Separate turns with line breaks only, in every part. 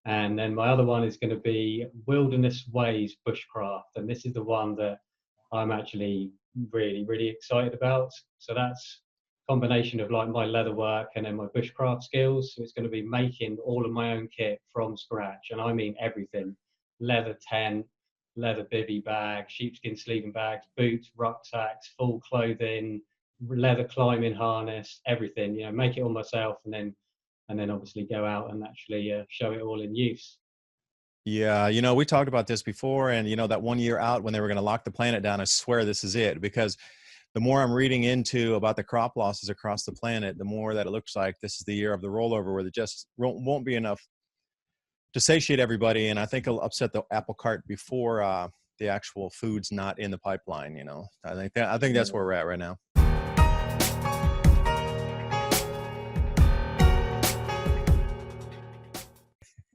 And then my other one is going to be Wilderness Ways Bushcraft. And this is the one that I'm actually really, really excited about. So that's a combination of like my leather work and then my bushcraft skills. So it's going to be making all of my own kit from scratch. And I mean everything: leather tent, leather bivvy bag, sheepskin sleeping bags, boots, rucksacks, full clothing, leather climbing harness, everything, you know, make it all myself, and then obviously go out and actually show it all in use.
Yeah, we talked about this before, and that 1 year out when they were going to lock the planet down, I swear this is it, because the more I'm reading into about the crop losses across the planet, the more that it looks like this is the year of the rollover, where there just won't be enough to satiate everybody, and I think it'll upset the apple cart before the actual food's not in the pipeline. I think that's where we're at right now.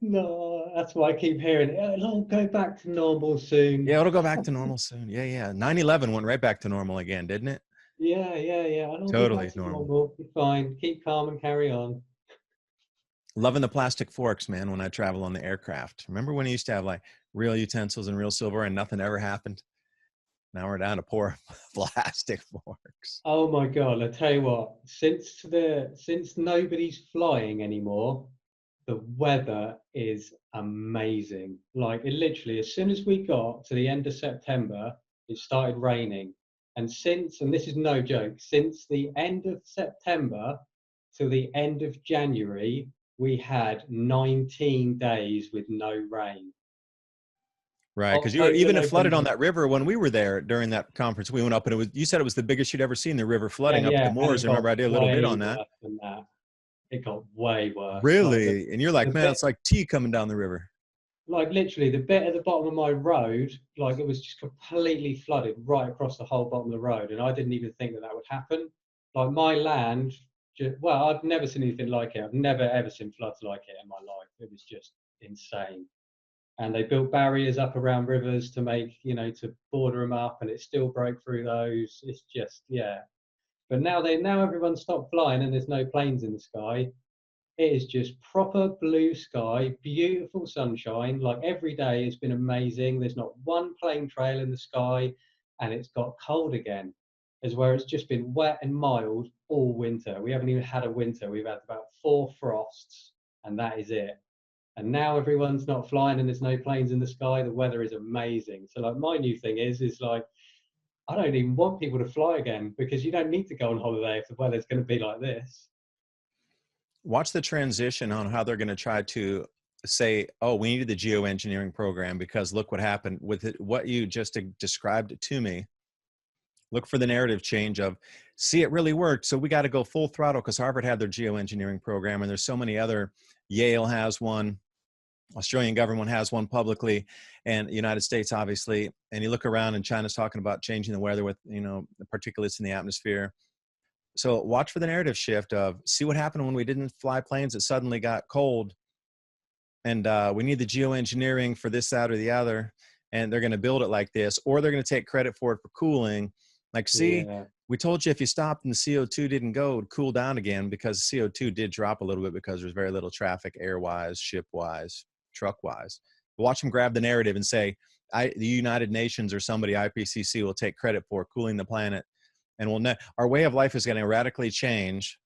No, that's why I keep hearing it'll go back to normal soon.
Yeah, it'll go back to normal soon. Yeah. 9/11 went right back to normal again, didn't it?
Yeah. It'll go
Totally
back to
normal.
normal. Be fine. Keep calm and carry on.
Loving the plastic forks, man, when I travel on the aircraft. Remember when you used to have like real utensils and real silver and nothing ever happened? Now we're down to poor plastic forks.
Oh my God, I tell you what, since nobody's flying anymore, the weather is amazing. Like it literally, as soon as we got to the end of September, it started raining. And this is no joke, since the end of September till the end of January, we had 19 days with no rain.
Right, because it flooded on that river when we were there during that conference. We went up, and you said it was the biggest you'd ever seen, the river flooding up at the moors. Remember, I did a little bit on that.
It got way worse.
Really? And you're like, man, it's like tea coming down the river.
Like literally, the bit at the bottom of my road, like it was just completely flooded right across the whole bottom of the road, and I didn't even think that would happen. Like my land, well, I've never seen anything like it. I've never ever seen floods like it in my life. It was just insane. And they built barriers up around rivers to make, to border them up, and it still broke through those. It's just, yeah. But now everyone stopped flying and there's no planes in the sky. It is just proper blue sky, beautiful sunshine. Like every day has been amazing. There's not one plane trail in the sky, and it's got cold again, as where it's just been wet and mild all winter. We haven't even had a winter. We've had about 4 frosts, and that is it. And now everyone's not flying and there's no planes in the sky. The weather is amazing. So like my new thing is like, I don't even want people to fly again, because you don't need to go on holiday if the weather's going to be like this.
Watch the transition on how they're going to try to say, oh, we needed the geoengineering program because look what happened with it. What you just described to me. Look for the narrative change of, see, it really worked, so we got to go full throttle, because Harvard had their geoengineering program, and there's so many other. Yale has one, Australian government has one publicly, and the United States, obviously. And you look around, and China's talking about changing the weather with, the particulates in the atmosphere. So watch for the narrative shift of, see what happened when we didn't fly planes, it suddenly got cold, and we need the geoengineering for this, that, or the other, and they're going to build it like this, or they're going to take credit for it for cooling. Like, see, we told you if you stopped and the CO2 didn't go, it would cool down again, because CO2 did drop a little bit because there's very little traffic, air-wise, ship-wise, truck-wise. Watch them grab the narrative and say, the United Nations or somebody, IPCC, will take credit for cooling the planet, and our way of life is going to radically change.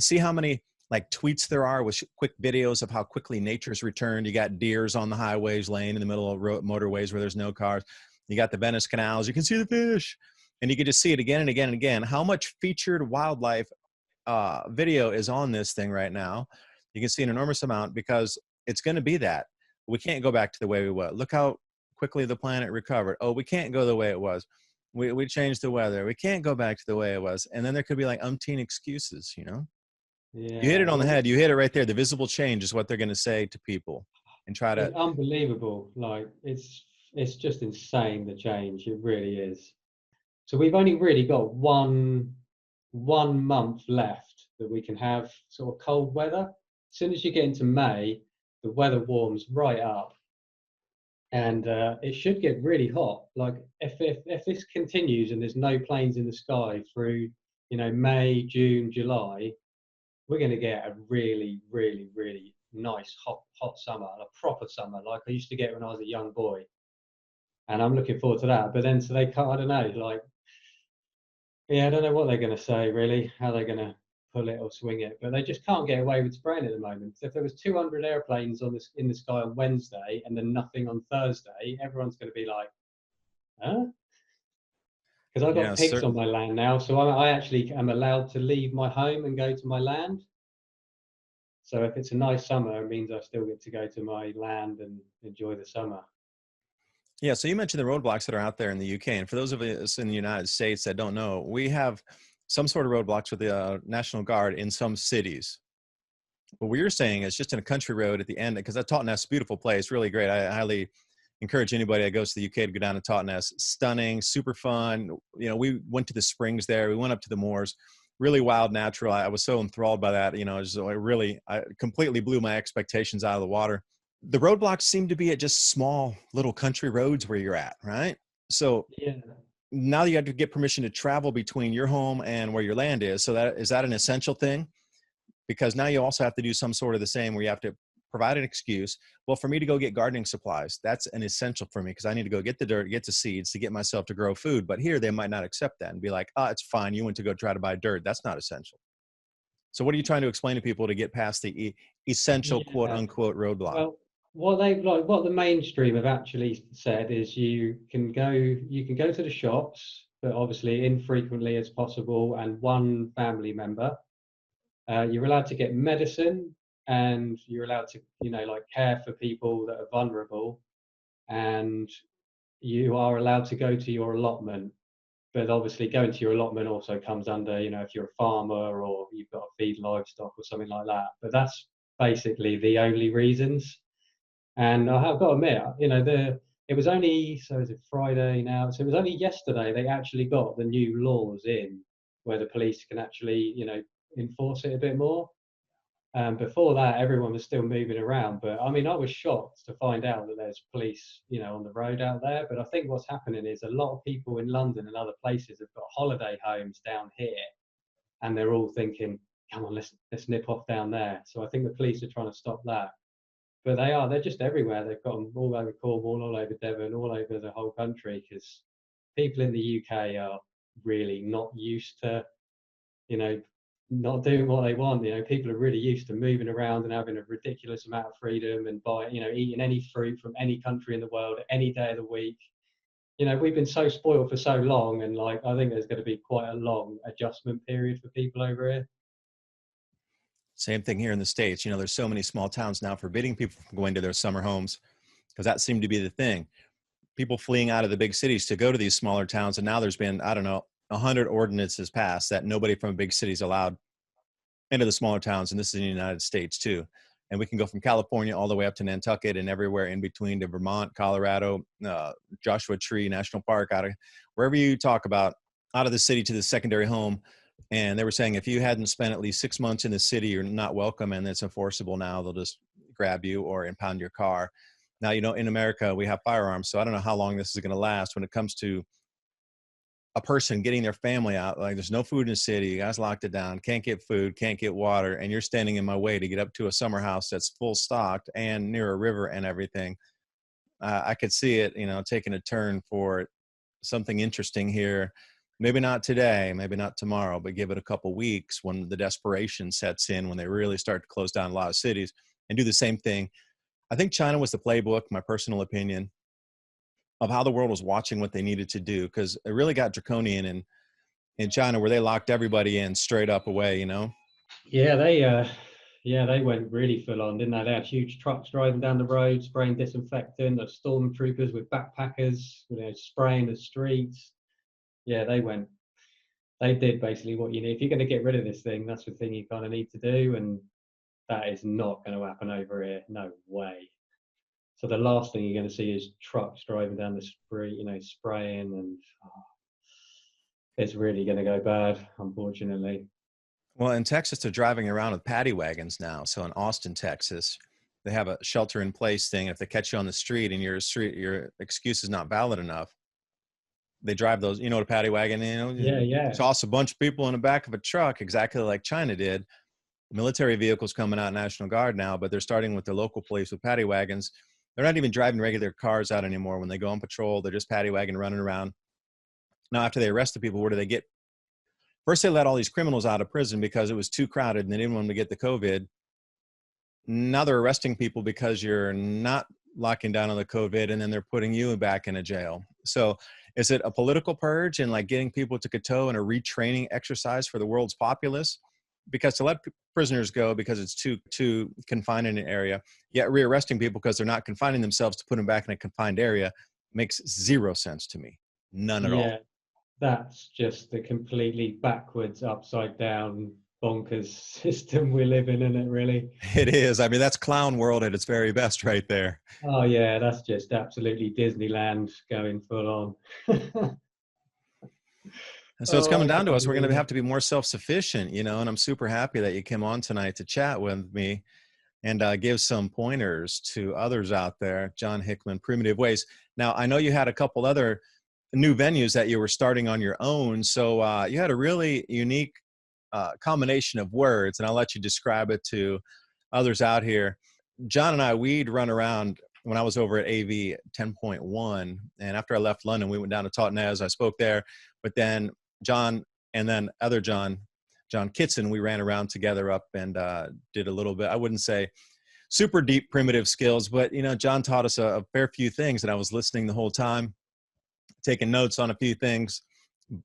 See how many like tweets there are with quick videos of how quickly nature's returned. You got deers on the highways laying in the middle of motorways where there's no cars. You got the Venice canals. You can see the fish. And you can just see it again and again and again. How much featured wildlife video is on this thing right now? You can see an enormous amount, because it's going to be that. We can't go back to the way we were. Look how quickly the planet recovered. Oh, we can't go the way it was. We changed the weather. We can't go back to the way it was. And then there could be like umpteen excuses, Yeah. You hit it on the head. You hit it right there. The visible change is what they're going to say to people, and try to.
It's unbelievable. Like it's just insane, the change. It really is. So we've only really got one month left that we can have sort of cold weather. As soon as you get into May, the weather warms right up, and it should get really hot. Like if this continues and there's no planes in the sky through May, June, July, we're going to get a really, really, really nice hot summer, a proper summer like I used to get when I was a young boy. And I'm looking forward to that. But then so they can't, I don't know, like, yeah, I don't know what they're going to say really, how they're going to pull it or swing it, but they just can't get away with spraying at the moment. So if there was 200 airplanes on this in the sky on Wednesday and then nothing on Thursday, everyone's going to be like, huh? Because I've
Yeah,
got pigs on my land now, so I actually am allowed to leave my home and go to my land. So if it's a nice summer, it means I still get to go to my land and enjoy the summer.
yeah. So you mentioned the roadblocks that are out there in the UK, and for those of us in the United States that don't know, we have some sort of roadblocks with the National Guard in some cities. But what you're saying is just in a country road at the end, because Totnes, beautiful place, really great. I highly encourage anybody that goes to the UK to go down to Totnes. Stunning, super fun. You know, we went to the springs there. We went up to the moors. Really wild, natural. I was so enthralled by that. You know, I completely blew my expectations out of the water. The roadblocks seem to be at just small little country roads where you're at, right? So
Yeah.
now you have to get permission to travel between your home and where your land is. So is that an essential thing? Because now you also have to do some sort of the same where you have to provide an excuse. Well, for me to go get gardening supplies, that's an essential for me because I need to go get the dirt, get the seeds to get myself to grow food. But here they might not accept that and be like, oh, it's fine. You went to go try to buy dirt. That's not essential. So what are you trying to explain to people to get past the essential quote
Yeah.
unquote roadblock?
Well, what the mainstream have actually said is you can go to the shops, but obviously infrequently as possible, and one family member. You're allowed to get medicine, and you're allowed to, like, care for people that are vulnerable, and you are allowed to go to your allotment. But obviously, going to your allotment also comes under, if you're a farmer or you've got to feed livestock or something like that. But that's basically the only reasons. And I have got to admit, it was only, so is it Friday now? So it was only yesterday they actually got the new laws in where the police can actually, enforce it a bit more. Before that, everyone was still moving around. But I mean, I was shocked to find out that there's police, on the road out there. But I think what's happening is a lot of people in London and other places have got holiday homes down here, and they're all thinking, "Come on, let's nip off down there." So I think the police are trying to stop that. But they're just everywhere. They've got them all over Cornwall, all over Devon, all over the whole country, because people in the UK are really not used to, you know, not doing what they want. People are really used to moving around and having a ridiculous amount of freedom and eating any fruit from any country in the world any day of the week. We've been so spoiled for so long, and like I think there's going to be quite a long adjustment period for people over here.
Same thing here in the States. You know, there's so many small towns now forbidding people from going to their summer homes because that seemed to be the thing. People fleeing out of the big cities to go to these smaller towns. And now there's been, I don't know, 100 ordinances passed that nobody from big cities allowed into the smaller towns. And this is in the United States too. And we can go from California all the way up to Nantucket and everywhere in between to Vermont, Colorado, Joshua Tree National Park, out of wherever you talk about, out of the city to the secondary home. And they were saying if you hadn't spent at least 6 months in the city, you're not welcome, and it's enforceable now. They'll just grab you or impound your car. Now, in America, we have firearms, so I don't know how long this is going to last when it comes to a person getting their family out. Like, there's no food in the city. You guys locked it down. Can't get food, can't get water, and you're standing in my way to get up to a summer house that's full stocked and near a river and everything. I could see it, taking a turn for something interesting here. Maybe not today, maybe not tomorrow, but give it a couple weeks when the desperation sets in, when they really start to close down a lot of cities and do the same thing. I think China was the playbook, my personal opinion, of how the world was watching what they needed to do, because it really got draconian in China where they locked everybody in straight up away.
Yeah, they went really full on, didn't they? They had huge trucks driving down the road, spraying disinfectant. The stormtroopers with backpackers, spraying the streets. Yeah, they did basically what you need. If you're going to get rid of this thing, that's the thing you kind of need to do, and that is not going to happen over here. No way. So the last thing you're going to see is trucks driving down the street, spraying, and it's really going to go bad, unfortunately.
Well, in Texas, they're driving around with paddy wagons now. So in Austin, Texas, they have a shelter in place thing. If they catch you on the street and your excuse is not valid enough, they drive those, a paddy wagon,
Yeah.
toss a bunch of people in the back of a truck, exactly like China did. military vehicles coming out, National Guard now, but they're starting with the local police with paddy wagons. They're not even driving regular cars out anymore. When they go on patrol, they're just paddy wagon running around. Now, after they arrest the people, where do they get? First, they let all these criminals out of prison because it was too crowded and they didn't want them to get the COVID. Now they're arresting people because you're not locking down on the COVID, and then they're putting you back in a jail. So is it a political purge and like getting people to Coteau and a retraining exercise for the world's populace? Because to let prisoners go because it's too confined in an area, yet rearresting people because they're not confining themselves to put them back in a confined area makes zero sense to me. None at all.
Yeah, that's just the completely backwards, upside down, bonkers system we live in, isn't it, really?
It is. I mean, that's clown world at its very best right there.
Oh yeah, that's just absolutely Disneyland going full on.
And so it's
Oh,
coming
I
down to
can't
us. We're going to
believe
have to be more self-sufficient, you know, and I'm super happy that you came on tonight to chat with me and give some pointers to others out there. John Hickman, Primitive Ways. Now, I know you had a couple other new venues that you were starting on your own. So you had a really unique combination of words, and I'll let you describe it to others out here. John and I, we'd run around when I was over at AV 10.1. And after I left London, we went down to Totnes. I spoke there. But then John and then other John Kitson, we ran around together up and did a little bit, I wouldn't say super deep primitive skills, but, you know, John taught us a fair few things. And I was listening the whole time, taking notes on a few things,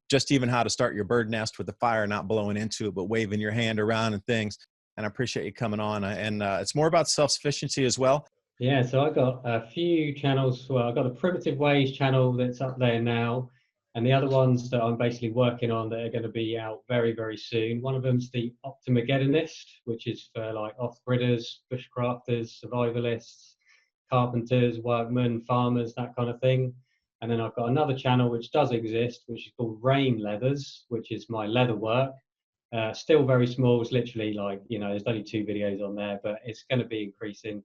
just even how to start your bird nest with the fire, not blowing into it, but waving your hand around and things. And I appreciate you coming on. And it's more about self-sufficiency as well.
Yeah, so I got a few channels. Well, I got a Primitive Ways channel that's up there now, and the other ones that I'm basically working on that are going to be out very, very soon. One of them's the Optimageddenist, which is for like off-gridders, bushcrafters, survivalists, carpenters, workmen, farmers, that kind of thing. And then I've got another channel which does exist, which is called Rain Leathers, which is my leather work. Still very small. It's literally like, you know, there's only 2 videos on there, but it's going to be increasing.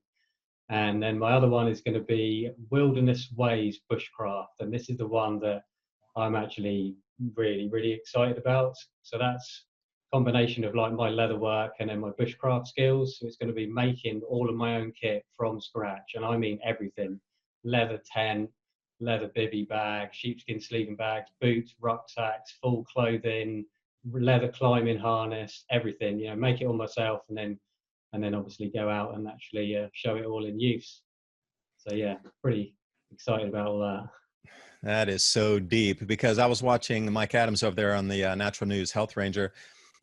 And then my other one is going to be Wilderness Ways Bushcraft. And this is the one that I'm actually really, really excited about. So that's a combination of like my leather work and then my bushcraft skills. So it's going to be making all of my own kit from scratch. And I mean everything: leather tent, leather bivy bag, sheepskin sleeping bags, boots, rucksacks, full clothing, leather climbing harness, everything, you know, make it all myself, and then obviously go out and actually show it all in use. So yeah, pretty excited about all that.
That is so deep, because I was watching Mike Adams over there on the Natural News Health Ranger,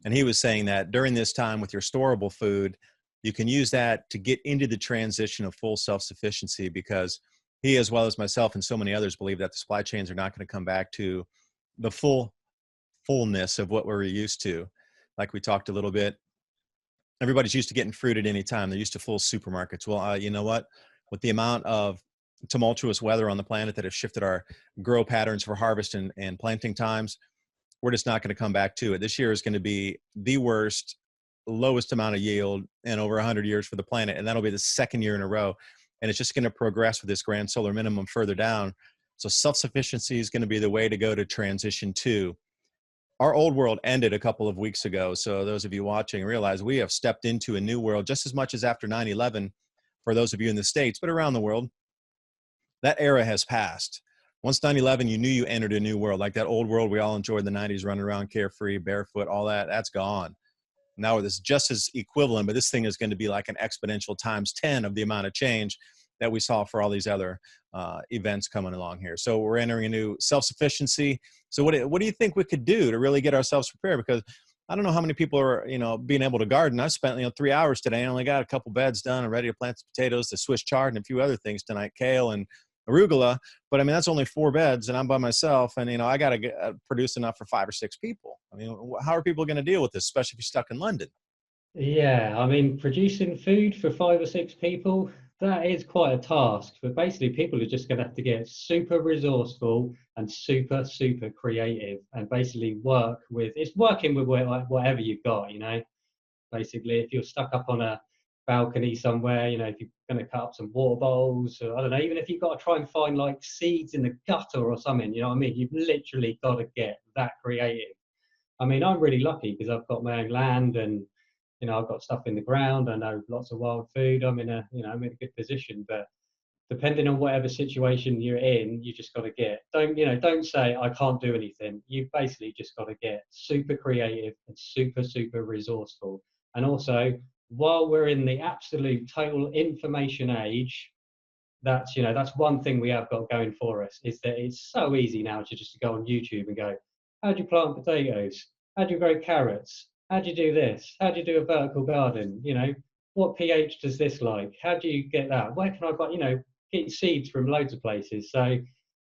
and he was saying that during this time with your storable food, you can use that to get into the transition of full self-sufficiency, because he, as well as myself and so many others, believe that the supply chains are not going to come back to the fullness of what we're used to. Like we talked a little bit, everybody's used to getting fruit at any time. They're used to full supermarkets. Well, you know what? With the amount of tumultuous weather on the planet that has shifted our grow patterns for harvest and planting times, we're just not going to come back to it. This year is going to be the worst, lowest amount of yield in over 100 years for the planet. And that'll be the second year in a row. And it's just going to progress with this grand solar minimum further down. So self-sufficiency is going to be the way to go to transition to. Our old world ended a couple of weeks ago. So those of you watching realize we have stepped into a new world just as much as after 9/11 for those of you in the States, but around the world. That era has passed. Once 9/11, you knew you entered a new world. Like that old world we all enjoyed in the 90s, running around carefree, barefoot, all that, that's gone. Now it's just as equivalent, but this thing is going to be like an exponential times 10 of the amount of change that we saw for all these other events coming along here. So we're entering a new self-sufficiency. So what do you think we could do to really get ourselves prepared? Because I don't know how many people are, you know, being able to garden. I spent, 3 hours today. I only got a couple beds done and ready to plant some potatoes, the Swiss chard, and a few other things tonight, kale and arugula. But I mean, that's only 4 beds and I'm by myself. And, I got to produce enough for 5 or 6 people. I mean, how are people going to deal with this, especially if you're stuck in London?
Yeah, I mean, producing food for 5 or 6 people, that is quite a task. But basically, people are just going to have to get super resourceful and super, super creative, and basically it's working with whatever you've got, Basically, if you're stuck up on a balcony somewhere, if you're going to cut up some water bowls, or I don't know, even if you've got to try and find like seeds in the gutter or something, you know what I mean? You've literally got to get that creative. I mean, I'm really lucky because I've got my own land and you know, I've got stuff in the ground. I know lots of wild food. I'm in a, you know, I'm in a good position. But depending on whatever situation you're in, you just got to don't say I can't do anything. You've basically just got to get super creative and super resourceful. And also, while we're in the absolute total information age, that's one thing we have got going for us, is that it's so easy now to just go on YouTube and go, how do you plant potatoes? How do you grow carrots? How do you do this? How do you do a vertical garden? You know, what pH does this like? How do you get that? Where can I buy, get seeds from loads of places? So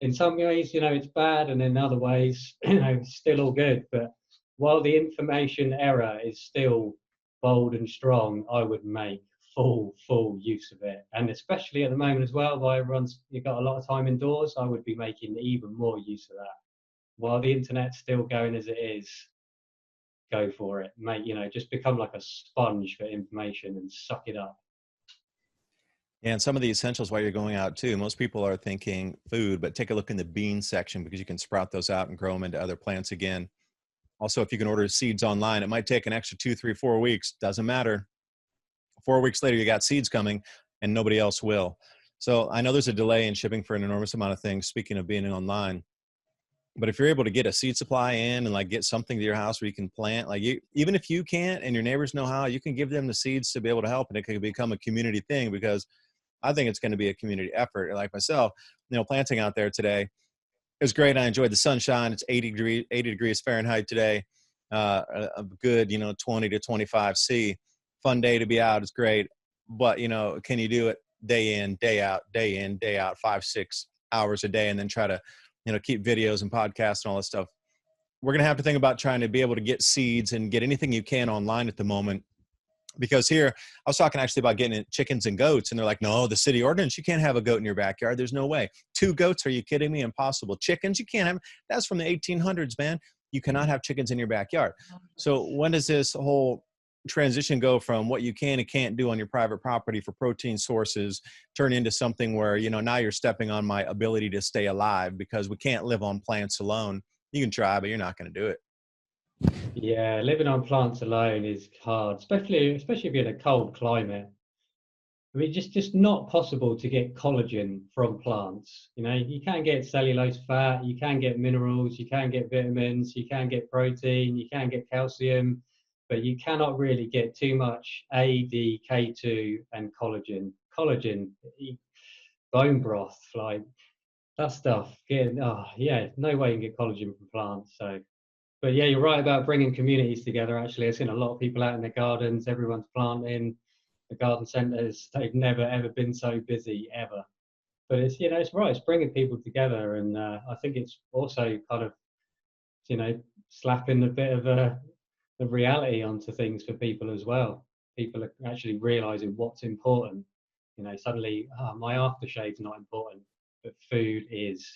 in some ways, it's bad, and in other ways, it's still all good. But while the information era is still bold and strong, I would make full use of it. And especially at the moment as well, while you've got a lot of time indoors, I would be making even more use of that. While the internet's still going as it is, go for it, mate. Just become like a sponge for information and suck it up.
And some of the essentials while you're going out too, most people are thinking food, but take a look in the bean section, because you can sprout those out and grow them into other plants again. Also, if you can order seeds online, it might take an extra 2, 3, 4 weeks. Doesn't matter. 4 weeks later, you got seeds coming and nobody else will. So I know there's a delay in shipping for an enormous amount of things, speaking of being online. But if you're able to get a seed supply in and like get something to your house where you can plant, even if you can't and your neighbors know how, you can give them the seeds to be able to help, and it can become a community thing, because I think it's going to be a community effort. Like myself, planting out there today, it was great. I enjoyed the sunshine. It's 80 degrees Fahrenheit today. A good, 20 to 25 C. Fun day to be out. It's great. But, can you do it day in, day out, 5, 6 hours a day, and then try to, keep videos and podcasts and all that stuff? We're going to have to think about trying to be able to get seeds and get anything you can online at the moment. Because here, I was talking actually about getting chickens and goats, and they're like, no, the city ordinance, you can't have a goat in your backyard. There's no way. 2 goats, are you kidding me? Impossible. Chickens, you can't have. That's from the 1800s, man. You cannot have chickens in your backyard. So when does this whole transition go from what you can and can't do on your private property for protein sources turn into something where, now you're stepping on my ability to stay alive, because we can't live on plants alone. You can try, but you're not going to do it.
Yeah, living on plants alone is hard, especially if you're in a cold climate. I mean, just not possible to get collagen from plants. You can get cellulose fat, you can get minerals, you can get vitamins, you can get protein, you can get calcium, but you cannot really get too much A, D, K2, and collagen. Collagen, bone broth, like that stuff. No way you can get collagen from plants. So. But yeah, you're right about bringing communities together. Actually, I've seen a lot of people out in their gardens. Everyone's planting. The garden centres, they've never ever been so busy ever. But it's right. It's bringing people together, and I think it's also kind of slapping a bit of a reality onto things for people as well. People are actually realising what's important. Suddenly, my aftershave's not important, but food is.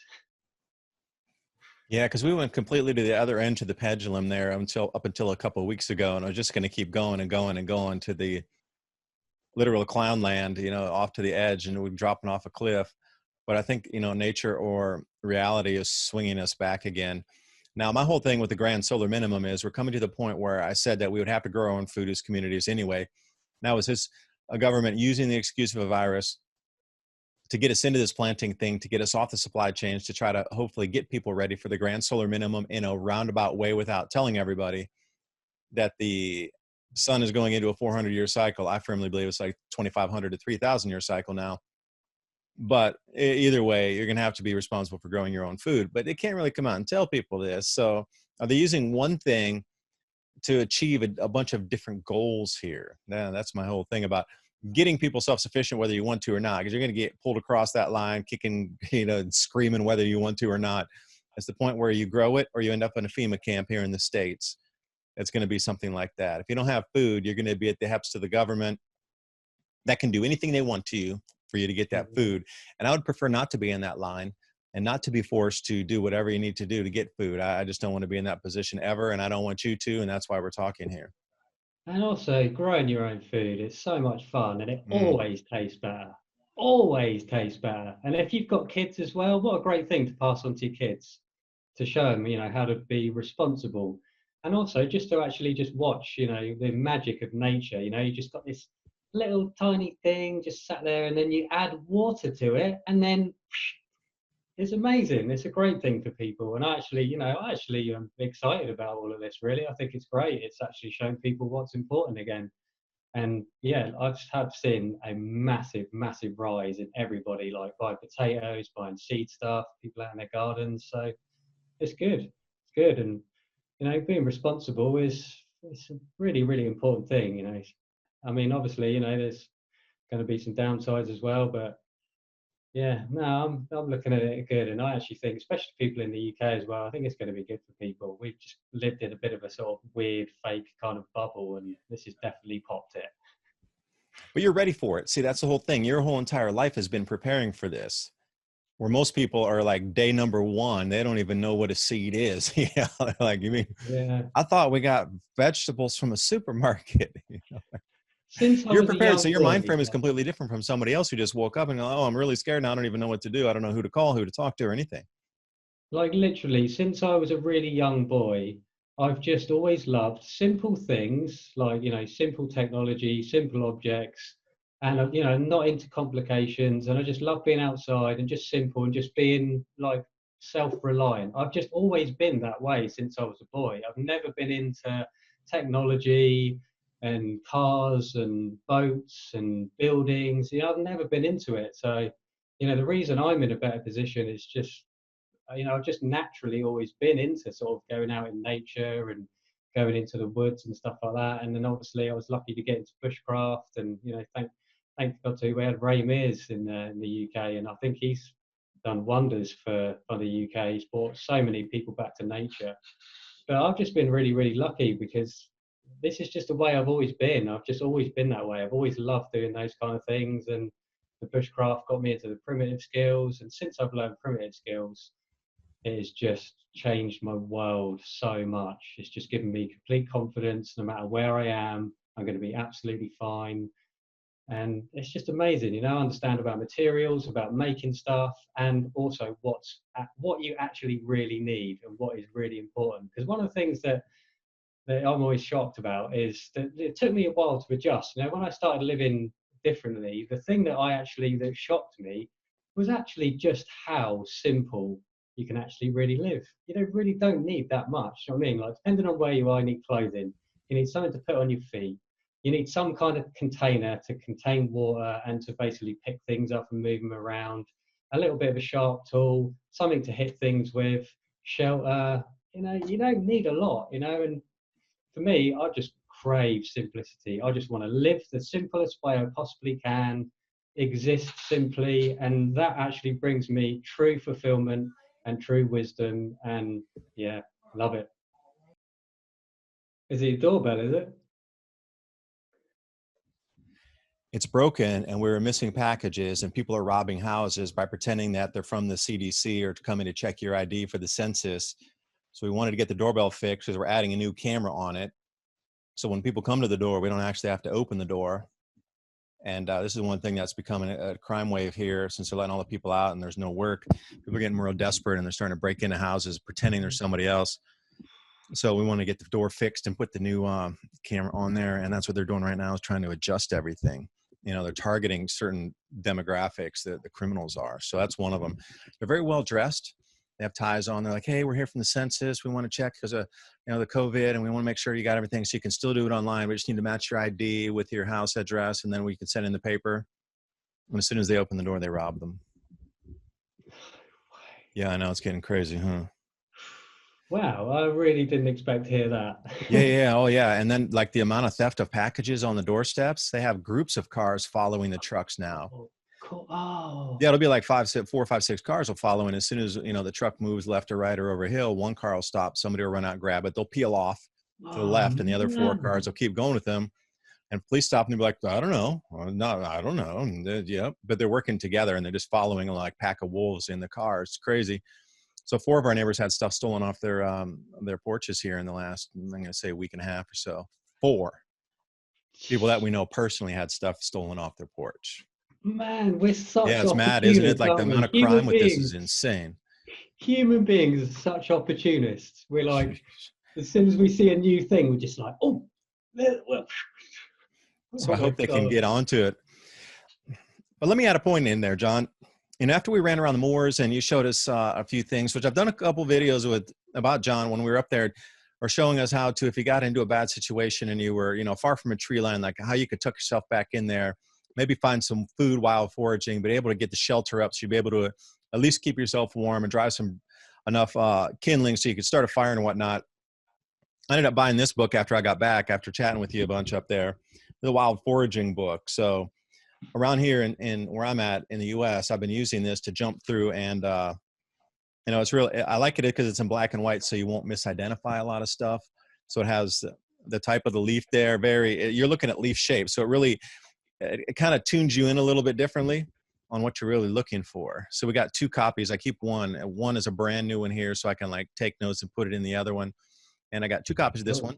Yeah, because we went completely to the other end to the pendulum there up until a couple of weeks ago, and I was just going to keep going and going and going to the literal clown land, off to the edge, and we're dropping off a cliff. But I think, nature or reality is swinging us back again. Now, my whole thing with the grand solar minimum is we're coming to the point where I said that we would have to grow our own food as communities anyway. Now, is this a government using the excuse of a virus to get us into this planting thing, to get us off the supply chains, to try to hopefully get people ready for the grand solar minimum in a roundabout way without telling everybody that the sun is going into a 400-year cycle? I firmly believe it's like 2,500 to 3,000-year cycle now. But either way, you're going to have to be responsible for growing your own food. But they can't really come out and tell people this. So are they using one thing to achieve a bunch of different goals here? Now, that's my whole thing about getting people self-sufficient, whether you want to or not, because you're going to get pulled across that line, kicking, and screaming whether you want to or not. It's the point where you grow it or you end up in a FEMA camp here in the States. It's going to be something like that. If you don't have food, you're going to be at the heps of the government that can do anything they want to you for you to get that food. And I would prefer not to be in that line and not to be forced to do whatever you need to do to get food. I just don't want to be in that position ever, and I don't want you to, and that's why we're talking here.
And also, growing your own food is so much fun, and it always tastes better. Always tastes better. And if you've got kids as well, what a great thing to pass on to your kids, to show them, how to be responsible. And also just to actually just watch, you know, the magic of nature. You know, you just got this little tiny thing just sat there, and then you add water to it, and then it's amazing. It's a great thing for people. And I actually, you know, I'm excited about all of this, really. I think it's great. It's actually shown people what's important again. And yeah, I just have seen a massive, massive rise in everybody, like buying potatoes, buying seed stuff, people out in their gardens. So it's good. It's good. And, you know, being responsible it's a really, really important thing, you know. I mean, obviously, you know, there's going to be some downsides as well, but yeah, no, I'm looking at it good, and I actually think, especially people in the UK as well, I think it's going to be good for people. We've just lived in a bit of a sort of weird, fake kind of bubble, and this has definitely popped it.
But you're ready for it. See, that's the whole thing. Your whole entire life has been preparing for this. Where most people are like day number one, they don't even know what a seed is. Yeah, like, you mean,
Yeah.
I thought we got vegetables from a supermarket. You know?
Since I
You're
was a
prepared.
young
So your
boy,
mind frame is completely different from somebody else who just woke up and go, oh, I'm really scared now. I don't even know what to do. I don't know who to call, who to talk to, or anything.
like literally, since I was a really young boy, I've just always loved simple things, like, you know, simple technology, simple objects, and you know, not into complications. And I just love being outside and just simple and just being like self-reliant. I've just always been that way since I was a boy. I've never been into technology and cars and boats and buildings. You know, I've never been into it. So, you know, the reason I'm in a better position is just, you know, I've just naturally always been into sort of going out in nature and going into the woods and stuff like that. And then obviously I was lucky to get into bushcraft, and you know, thank God to we had Ray Mears in the UK, and I think he's done wonders for the UK. He's brought so many people back to nature. But I've just been really, really lucky because this is just the way I've always been. I've just always been that way. I've always loved doing those kind of things, and the bushcraft got me into the primitive skills. And since I've learned primitive skills, it has just changed my world so much. It's just given me complete confidence. No matter where I am, I'm going to be absolutely fine. And it's just amazing, you know. I understand about materials, about making stuff, and also what you actually really need and what is really important. Because one of the things that I'm always shocked about is that it took me a while to adjust. You know, when I started living differently, the thing that shocked me was actually just how simple you can actually really live. You know, really don't need that much. You know what I mean? Like, depending on where you are, you need clothing. You need something to put on your feet. You need some kind of container to contain water and to basically pick things up and move them around. A little bit of a sharp tool, something to hit things with, shelter. You know, you don't need a lot, you know. And for me, I just crave simplicity. I just want to live the simplest way I possibly can, exist simply, and that actually brings me true fulfillment and true wisdom. And yeah, love it. Is it a doorbell, is it?
It's broken and we were missing packages, and people are robbing houses by pretending that they're from the CDC or coming to check your ID for the census. So we wanted to get the doorbell fixed because we're adding a new camera on it. So when people come to the door, we don't actually have to open the door. And this is one thing that's becoming a crime wave here, since they're letting all the people out and there's no work. People are getting real desperate and they're starting to break into houses pretending there's somebody else. So we want to get the door fixed and put the new camera on there. And that's what they're doing right now, is trying to adjust everything. You know, they're targeting certain demographics that the criminals are. So that's one of them. They're very well dressed. They have ties on. They're like, hey, we're here from the census. We want to check because of, you know, the COVID, and we want to make sure you got everything. So you can still do it online. We just need to match your ID with your house address, and then we can send in the paper. And as soon as they open the door, they rob them. Yeah, I know, it's getting crazy, huh?
Wow, I really didn't expect to hear that.
Yeah. Oh, yeah. And then, like, the amount of theft of packages on the doorsteps, they have groups of cars following the trucks now.
Oh, cool. Oh.
Yeah, it'll be like 4, 5, 6 cars will follow. And as soon as, you know, the truck moves left or right or over a hill, one car will stop. Somebody will run out and grab it. They'll peel off to the left, and the other 4 cars will keep going with them. And police stop and they'll be like, I don't know. No, I don't know. And yeah, but they're working together and they're just following like pack of wolves in the car. It's crazy. So 4 of our neighbors had stuff stolen off their porches here in the last, I'm going to say, a week and a half or so. 4 people that we know personally had stuff stolen off their porch.
Man, we're such
Yeah, it's mad, isn't it? Like, the amount of crime with this is insane.
Human beings are such opportunists. We're like, As soon as we see a new thing, we're just like, oh, well,
So
oh
I
my
hope they can
God.
get onto it. But let me add a point in there, John. And after we ran around the moors and you showed us a few things, which I've done a couple videos about John when we were up there, or showing us how to, if you got into a bad situation and you were, far from a tree line, like how you could tuck yourself back in there, maybe find some food while foraging, but able to get the shelter up so you'd be able to at least keep yourself warm and drive enough kindling so you could start a fire and whatnot. I ended up buying this book after I got back, after chatting with you a bunch up there, the Wild Foraging book. So around here in where I'm at in the US, I've been using this to jump through, and it's really, I like it because it's in black and white, so you won't misidentify a lot of stuff. So it has the type of the leaf there, you're looking at leaf shape, so it kind of tunes you in a little bit differently on what you're really looking for. So we got 2 copies. I keep one is a brand new one here, so I can like take notes and put it in the other one. And I got 2 copies of this one,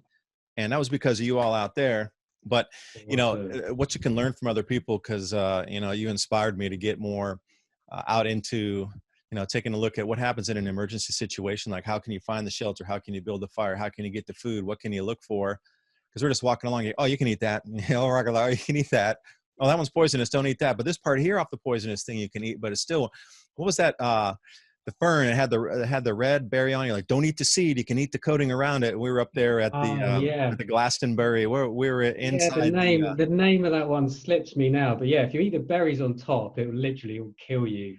and that was because of you all out there. But what you can learn from other people, because you inspired me to get more out into taking a look at what happens in an emergency situation. Like, how can you find the shelter? How can you build the fire? How can you get the food? What can you look for? Because we're just walking along. Oh, you can eat that. Oh, you can eat that. Oh, that one's poisonous. Don't eat that. But this part here off the poisonous thing you can eat. But it's still, what was that? The fern, it had the red berry on. You're like, don't eat the seed. You can eat the coating around it. We were up there at the Glastonbury. We were inside
the name of that one slips me now. But yeah, if you eat the berries on top, it will kill you.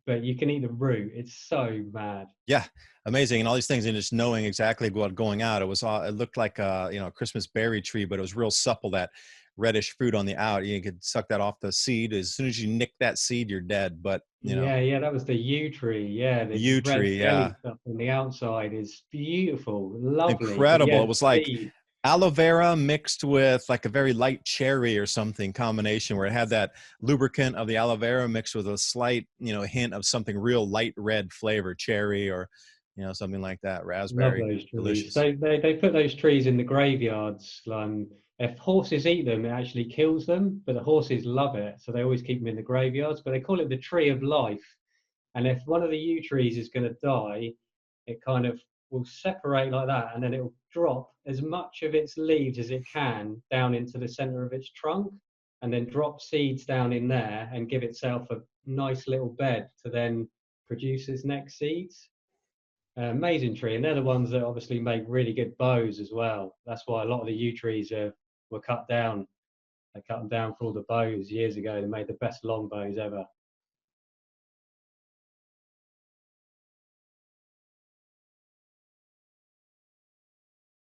But you can eat the root. It's so mad.
Yeah, amazing. And all these things, and just knowing exactly what going out. It looked like a Christmas berry tree, but it was real supple, that reddish fruit on the out. You could suck that off the seed. As soon as you nick that seed, you're dead. But
that was the yew tree. Yeah, the
yew
red
tree.
jelly
Yeah,
stuff on the outside is beautiful, lovely.
incredible.
Yeah,
It was like
seed.
aloe vera mixed with like a very light cherry or something combination, where it had that lubricant of the aloe vera mixed with a slight hint of something real light red flavor, cherry, or something like that,
Love
raspberry.
those trees.
Delicious.
They put those trees in the graveyards. If horses eat them, it actually kills them, but the horses love it, so they always keep them in the graveyards. But they call it the tree of life. And if one of the yew trees is going to die, it kind of will separate like that, and then it will drop as much of its leaves as it can down into the center of its trunk, and then drop seeds down in there and give itself a nice little bed to then produce its next seeds. Amazing tree, and they're the ones that obviously make really good bows as well. That's why a lot of the yew trees were cut down. They cut them down for all the bows years ago. They made the best long bows ever.